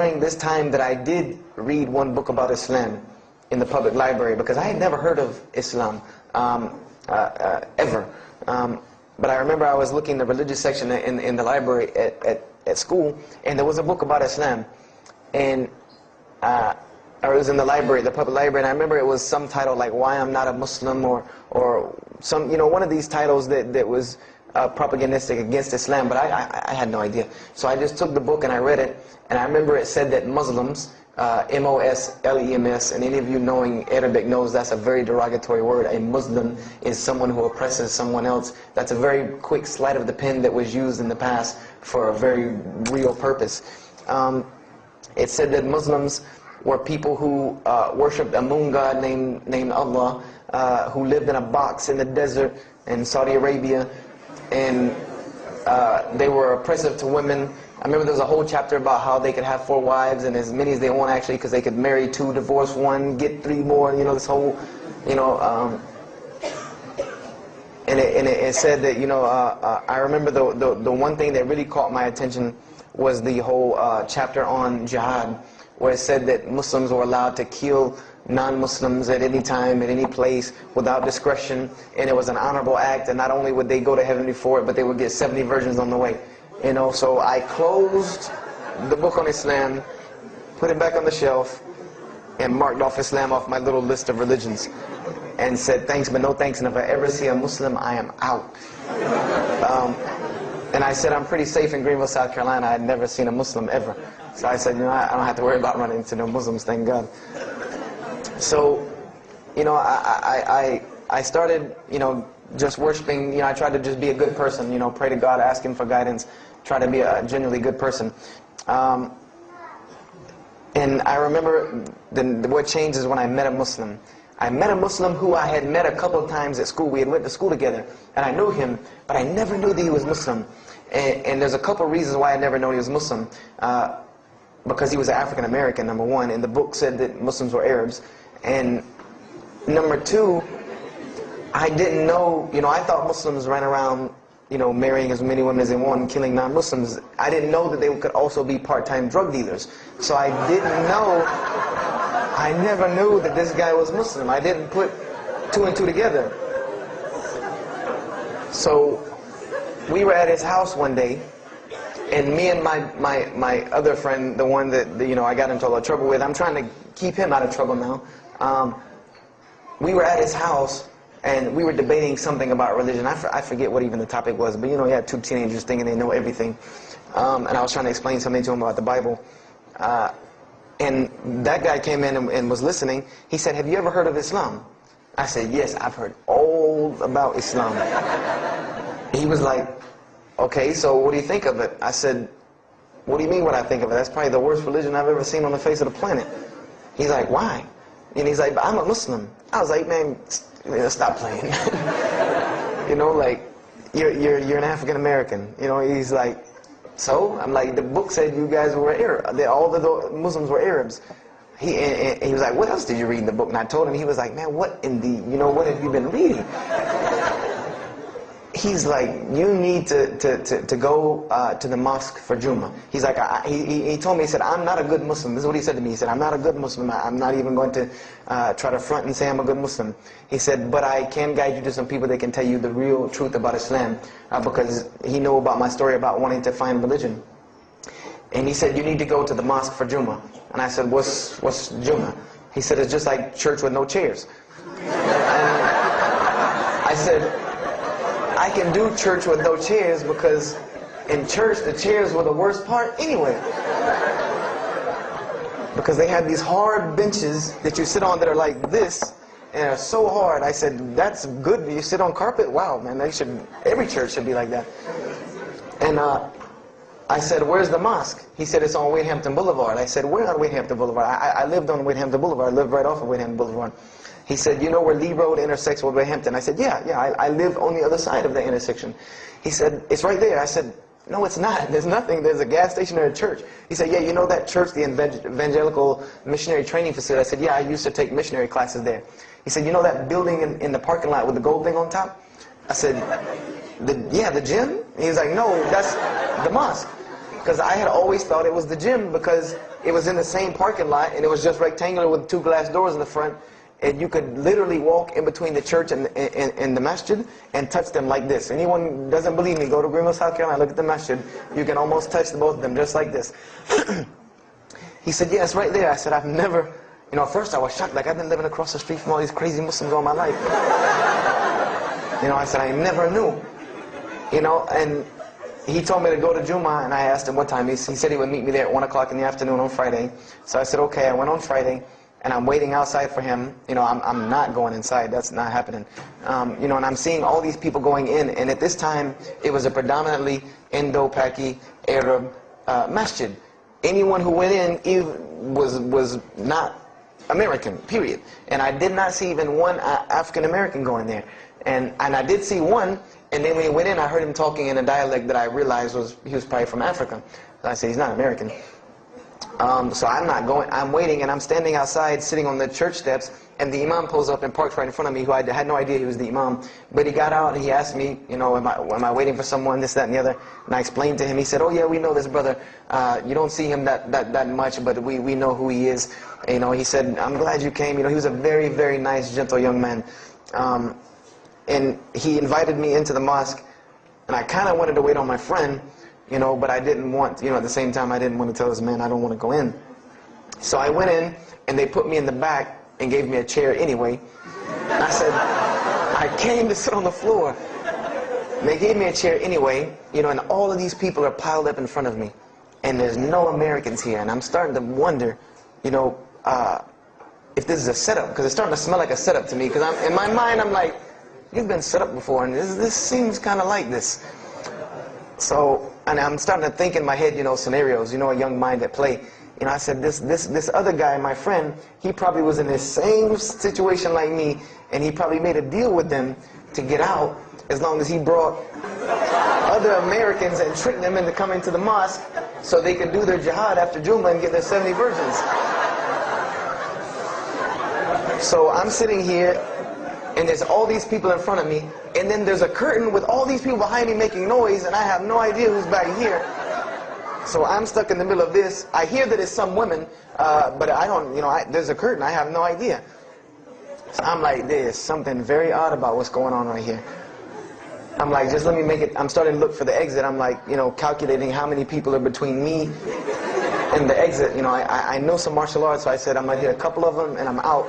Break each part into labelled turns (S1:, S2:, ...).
S1: during this time that I did read one book about Islam in the public library, because I had never heard of Islam ever. But I remember I was looking in the religious section in the library at school, and there was a book about Islam, and or it was in the library, the public library, and I remember it was some title like "Why I'm Not a Muslim," or some, you know, one of these titles that was propagandistic against Islam, but I had no idea. So I just took the book and I read it, and I remember it said that Muslims, M-O-S-L-E-M-S, and any of you knowing Arabic knows that's a very derogatory word. A Muslim is someone who oppresses someone else. That's a very quick sleight of the pen that was used in the past for a very real purpose. It said that Muslims were people who worshipped a moon god named Allah, who lived in a box in the desert in Saudi Arabia, and they were oppressive to women. I remember there was a whole chapter about how they could have 4 wives, and as many as they want actually, because they could marry 2, divorce 1, get 3 more, you know, this whole, you know, and it said that, you know, I remember the one thing that really caught my attention was the whole chapter on jihad, where it said that Muslims were allowed to kill non-Muslims at any time, at any place, without discretion, and it was an honorable act, and not only would they go to heaven before it, but they would get 70 virgins on the way. You know, so I closed the book on Islam, put it back on the shelf, and marked off Islam off my little list of religions, and said thanks but no thanks, and if I ever see a Muslim, I am out. And I said I'm pretty safe in Greenville, South Carolina. I had never seen a Muslim ever. So I said, you know, I don't have to worry about running into no Muslims, thank God. So, you know, I started, you know, just worshiping. You know, I tried to just be a good person, you know, pray to God, ask Him for guidance, try to be a genuinely good person. And I remember what changed is when I met a Muslim. I met a Muslim who I had met a couple of times at school. We had went to school together, and I knew him, but I never knew that he was Muslim. And there's a couple of reasons why I never known he was Muslim. Because he was an African American, number one, and the book said that Muslims were Arabs. And number two, I didn't know, you know, I thought Muslims ran around, you know, marrying as many women as they want and killing non-Muslims. I didn't know that they could also be part-time drug dealers. So I didn't know, I never knew that this guy was Muslim. I didn't put 2 and 2 together. So we were at his house one day, and me and my other friend, the one that, you know, I got into a lot of trouble with, I'm trying to keep him out of trouble now. We were at his house, and we were debating something about religion. I forget what even the topic was, but you know, you had 2 teenagers thinking they know everything. And I was trying to explain something to him about the Bible. And that guy came in and was listening. He said, "Have you ever heard of Islam?" I said, "Yes, I've heard all about Islam." He was like, "Okay, so what do you think of it?" I said, "What do you mean what I think of it? That's probably the worst religion I've ever seen on the face of the planet." He's like, "Why?" And he's like, "I'm a Muslim." I was like, "Man, stop playing." You know, like, you're an African American. You know, he's like, "So?" I'm like, "The book said you guys were Arab. All the Muslims were Arabs." And he was like, "What else did you read in the book?" And I told him. He was like, "Man, what in the, you know, what have you been reading?" He's like, "You need to go to the mosque for Jummah." He's like, he told me, he said, "I'm not a good Muslim." This is what he said to me. He said, "I'm not a good Muslim. I'm not even going to try to front and say I'm a good Muslim." He said, "But I can guide you to some people that can tell you the real truth about Islam," because he knew about my story about wanting to find religion. And he said, "You need to go to the mosque for Jummah." And I said, What's Jummah?" He said, "It's just like church with no chairs." And I said, "I can do church with no chairs because in church the chairs were the worst part anyway. Because they had these hard benches that you sit on that are like this, and are so hard." I said, "That's good. You sit on carpet? Wow, man, every church should be like that." And I said, "Where's the mosque?" He said, "It's on Wade-Hampton Boulevard." I said, "Where on Wade-Hampton Boulevard?" I lived on Wade-Hampton Boulevard. I lived right off of Wade-Hampton Boulevard. He said, "You know where Lee Road intersects with Wade-Hampton?" I said, Yeah, I live on the other side of the intersection." He said, "It's right there." I said, "No, it's not. There's nothing. There's a gas station or a church." He said, "Yeah, you know that church, the Evangelical Missionary Training Facility?" I said, "Yeah, I used to take missionary classes there." He said, "You know that building in the parking lot with the gold thing on top?" I said, "Yeah, the gym?" He was like, "No, that's the mosque." Because I had always thought it was the gym because it was in the same parking lot and it was just rectangular with 2 glass doors in the front. And you could literally walk in between the church and the masjid and touch them like this. Anyone who doesn't believe me, go to Greenville, South Carolina, look at the masjid. You can almost touch both of them just like this. He said, yeah, it's right there. I said, I've never, at first I was shocked. Like, I've been living across the street from all these crazy Muslims all my life. I said, I never knew. And he told me to go to Jummah, and I asked him what time. He said he would meet me there at 1 o'clock in the afternoon on Friday. So I said, okay. I went on Friday. And I'm waiting outside for him. I'm not going inside. That's not happening. And I'm seeing all these people going in. And at this time, it was a predominantly Indo-Paki Arab masjid. Anyone who went in was not American, period. And I did not see even one African American going there. And I did see one. And then when he went in, I heard him talking in a dialect that I realized he was probably from Africa. So I said, he's not American. So I'm not going, I'm waiting, and I'm standing outside, sitting on the church steps, and the imam pulls up and parks right in front of me, who I had no idea he was the imam. But he got out and he asked me, am I waiting for someone, this, that, and the other? And I explained to him. He said, oh yeah, we know this brother. You don't see him that much, but we know who he is. He said, I'm glad you came. He was a very, very nice, gentle young man. And he invited me into the mosque, and I kind of wanted to wait on my friend, but I didn't want, at the same time, I didn't want to tell this man I don't want to go in. So I went in, and they put me in the back and gave me a chair anyway. And I said, I came to sit on the floor. And they gave me a chair anyway, and all of these people are piled up in front of me. And there's no Americans here. And I'm starting to wonder, if this is a setup, because it's starting to smell like a setup to me. Because in my mind, I'm like, you've been set up before, and this seems kind of like this. So, and I'm starting to think in my head, scenarios, a young mind at play. I said, this other guy, my friend, he probably was in the same situation like me, and he probably made a deal with them to get out, as long as he brought other Americans and tricked them into coming to the mosque, so they could do their jihad after Jummah and get their 70 virgins. So I'm sitting here, and there's all these people in front of me, and then there's a curtain with all these people behind me making noise, and I have no idea who's back here. So I'm stuck in the middle of this. I hear that it's some women, but I don't, there's a curtain, I have no idea. So I'm like, there's something very odd about what's going on right here. I'm like, just let me make it, I'm starting to look for the exit. I'm like, calculating how many people are between me and the exit. I know some martial arts, so I said I'm going to hit a couple of them, and I'm out.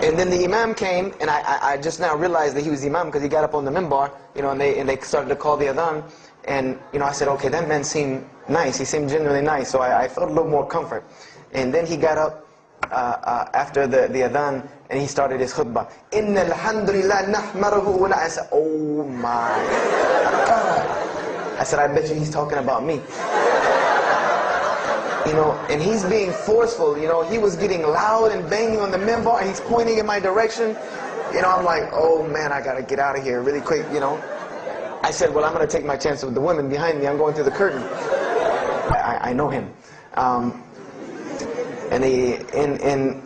S1: And then the imam came, and I just now realized that he was the imam because he got up on the minbar, and they started to call the adhan. And, I said, okay, that man seemed nice. He seemed genuinely nice, so I felt a little more comfort. And then he got up after the adhan, and he started his khutbah. Inna alhamdulillah nahmaruhu wa la. I said, oh my God. I said, I bet you he's talking about me. And he's being forceful. He was getting loud and banging on the minbar, and he's pointing in my direction. I'm like, oh man, I gotta get out of here really quick. I said, well, I'm gonna take my chance with the women behind me. I'm going through the curtain. I know him.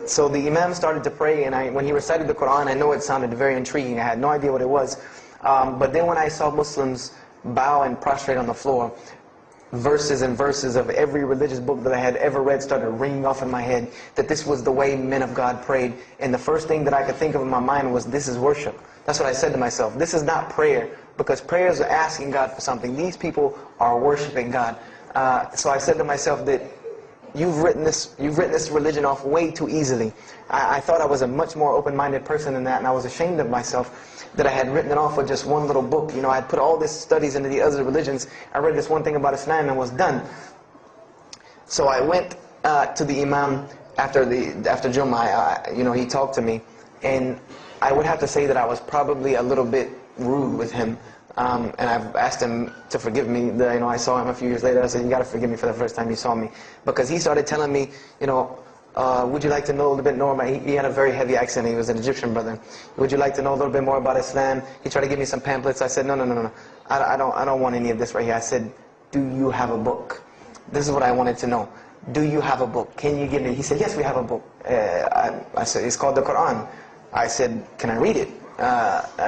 S1: So the imam started to pray, and when he recited the Quran, I know it sounded very intriguing. I had no idea what it was. But then when I saw Muslims bow and prostrate on the floor, verses and verses of every religious book that I had ever read started ringing off in my head, that this was the way men of God prayed. And the first thing that I could think of in my mind was, this is worship. That's what I said to myself. This is not prayer, because prayers are asking God for something. These people are worshiping God. So I said to myself that you've written this religion off way too easily. I thought I was a much more open-minded person than that, and I was ashamed of myself that I had written it off with just one little book. I had put all these studies into the other religions. I read this one thing about Islam and was done. So I went to the imam after Jummah. He talked to me, and I would have to say that I was probably a little bit rude with him. And I've asked him to forgive me. I saw him a few years later. I said, you got to forgive me for the first time you saw me. Because he started telling me, would you like to know a little bit more about, he had a very heavy accent. He was an Egyptian brother. Would you like to know a little bit more about Islam? He tried to give me some pamphlets. I said, no. I don't want any of this right here. I said, do you have a book? This is what I wanted to know. Do you have a book? Can you give me? He said, yes, we have a book. I said, it's called the Quran. I said, can I read it?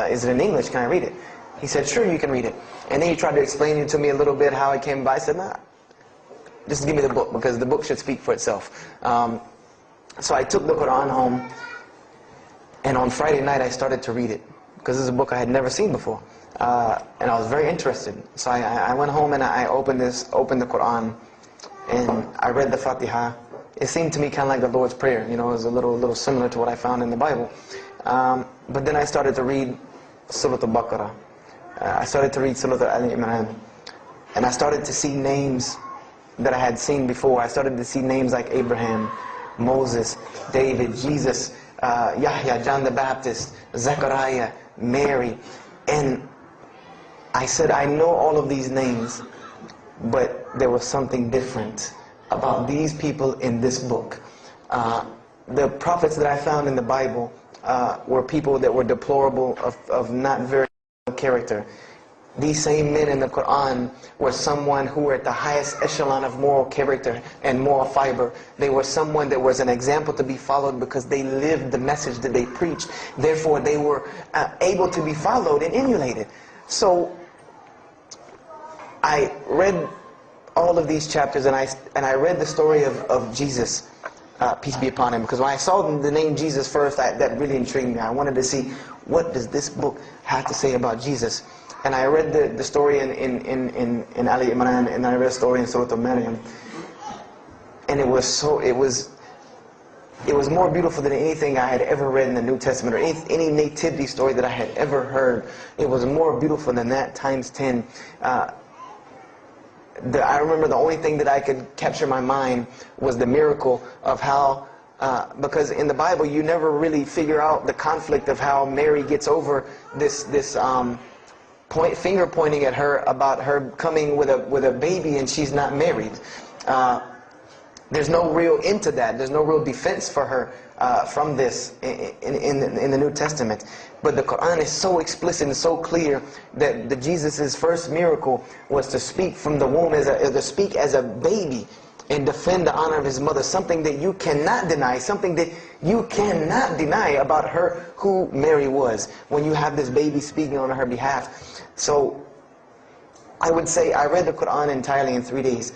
S1: Is it in English? Can I read it? He said, sure, you can read it. And then he tried to explain it to me a little bit how it came by. I said, nah, Just give me the book, because the book should speak for itself. So I took the Quran home, and on Friday night I started to read it, because this is a book I had never seen before. And I was very interested. So I went home and I opened the Quran, and I read the Fatiha. It seemed to me kind of like the Lord's Prayer. You know, it was a little similar to what I found in the Bible. But then I started to read Surah Al-Baqarah. I started to read Surah Al-Imran. And I started to see names that I had seen before. I started to see names like Abraham, Moses, David, Jesus, Yahya, John the Baptist, Zechariah, Mary. And I said, I know all of these names, but there was something different about these people in this book. The prophets that I found in the Bible were people that were deplorable, of not very good character. These same men in the Quran were someone who were at the highest echelon of moral character and moral fiber. They were someone that was an example to be followed because they lived the message that they preached. Therefore, they were able to be followed and emulated. So I read all of these chapters, and I read the story of Jesus, peace be upon him, because when I saw the name Jesus first, that really intrigued me. I wanted to see, what does this book have to say about Jesus? And I read the story in Ali Imran, and I read the story in Surah Al-Maryam, and it was more beautiful than anything I had ever read in the New Testament, or any nativity story that I had ever heard. It was more beautiful than that times 10. I remember the only thing that I could capture in my mind was the miracle of how, because in the Bible you never really figure out the conflict of how Mary gets over this finger pointing at her about her coming with a baby and she's not married. There's no real end to that. There's no real defense for her from this in the New Testament. But the Quran is so explicit and so clear that Jesus' first miracle was to speak from the womb, to speak as a baby and defend the honor of his mother. Something that you cannot deny, something that you cannot deny about her, who Mary was, when you have this baby speaking on her behalf. So I would say I read the Quran entirely in 3 days.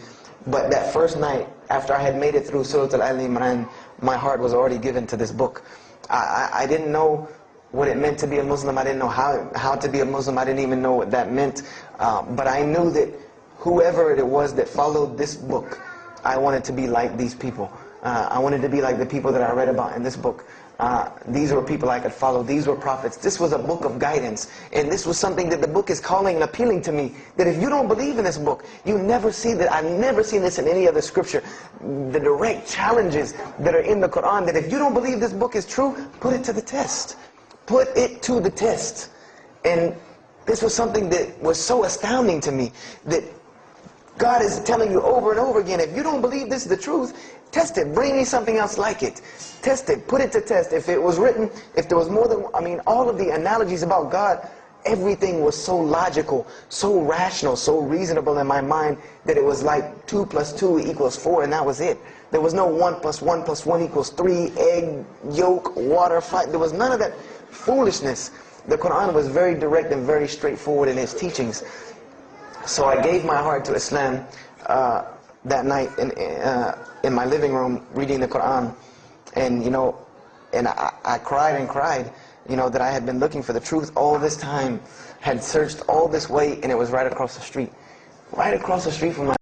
S1: But that first night, after I had made it through Surah Al-Imran, my heart was already given to this book. I didn't know what it meant to be a Muslim. I didn't know how to be a Muslim. I didn't even know what that meant. But I knew that whoever it was that followed this book, I wanted to be like these people. I wanted to be like the people that I read about in this book. These were people I could follow. These were prophets. This was a book of guidance. And this was something that the book is calling and appealing to me. That if you don't believe in this book, you never see that. I've never seen this in any other scripture. The direct challenges that are in the Quran, that if you don't believe this book is true, put it to the test. Put it to the test. And this was something that was so astounding to me, that God is telling you over and over again, if you don't believe this is the truth, test it. Bring me something else like it. Test it. Put it to test. If it was written, if there was more than, all of the analogies about God, everything was so logical, so rational, so reasonable in my mind, that it was like 2 + 2 = 4, and that was it. There was no 1 + 1 + 1 = 3, egg, yolk, water, fire. There was none of that foolishness. The Quran was very direct and very straightforward in its teachings. So I gave my heart to Islam that night in my living room, reading the Quran, and I cried and cried, that I had been looking for the truth all this time, had searched all this way, and it was right across the street from my